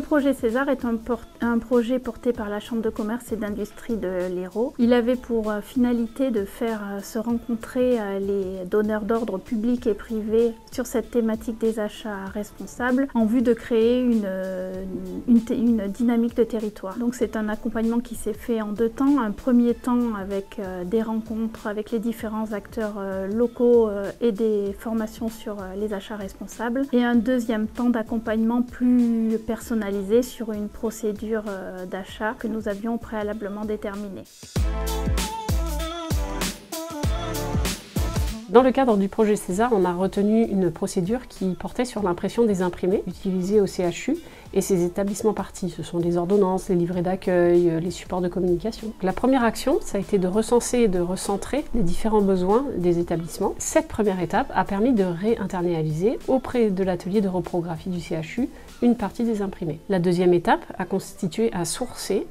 projet César est un projet porté par la Chambre de commerce et d'industrie de l'Hérault. Il avait pour finalité de faire se rencontrer les donneurs d'ordre publics et privés sur cette thématique des achats responsables en vue de créer une dynamique de territoire. Donc c'est un accompagnement qui s'est fait en 2 temps. Un premier temps avec des rencontres avec les différents acteurs locaux et des formations sur les achats responsables. Et un deuxième temps d'accompagnement plus personnalisé sur une procédure d'achat que nous avions préalablement déterminée. Dans le cadre du projet César, on a retenu une procédure qui portait sur l'impression des imprimés utilisés au CHU et ses établissements parties. Ce sont les ordonnances, les livrets d'accueil, les supports de communication. La première action, ça a été de recenser et de recentrer les différents besoins des établissements. Cette première étape a permis de réinternaliser auprès de l'atelier de reprographie du CHU une partie des imprimés. La deuxième étape a constitué à sourcer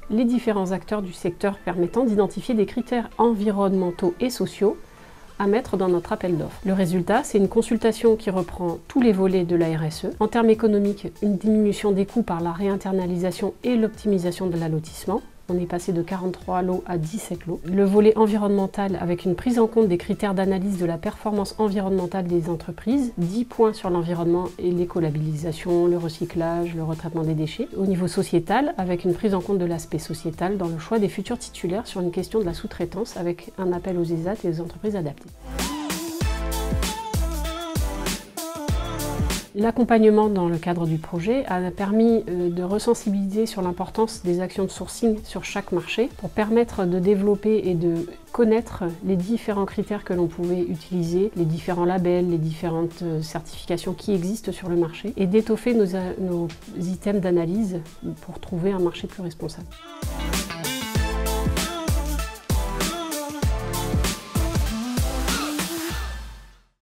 les différents acteurs du secteur permettant d'identifier des critères environnementaux et sociaux à mettre dans notre appel d'offres. Le résultat, c'est une consultation qui reprend tous les volets de la RSE. En termes économiques, une diminution des coûts par la réinternalisation et l'optimisation de l'allotissement. On est passé de 43 lots à 17 lots. Le volet environnemental avec une prise en compte des critères d'analyse de la performance environnementale des entreprises, 10 points sur l'environnement et l'écolabellisation, le recyclage, le retraitement des déchets. Au niveau sociétal, avec une prise en compte de l'aspect sociétal dans le choix des futurs titulaires sur une question de la sous-traitance avec un appel aux ESAT et aux entreprises adaptées. L'accompagnement dans le cadre du projet a permis de resensibiliser sur l'importance des actions de sourcing sur chaque marché pour permettre de développer et de connaître les différents critères que l'on pouvait utiliser, les différents labels, les différentes certifications qui existent sur le marché et d'étoffer nos items d'analyse pour trouver un marché plus responsable.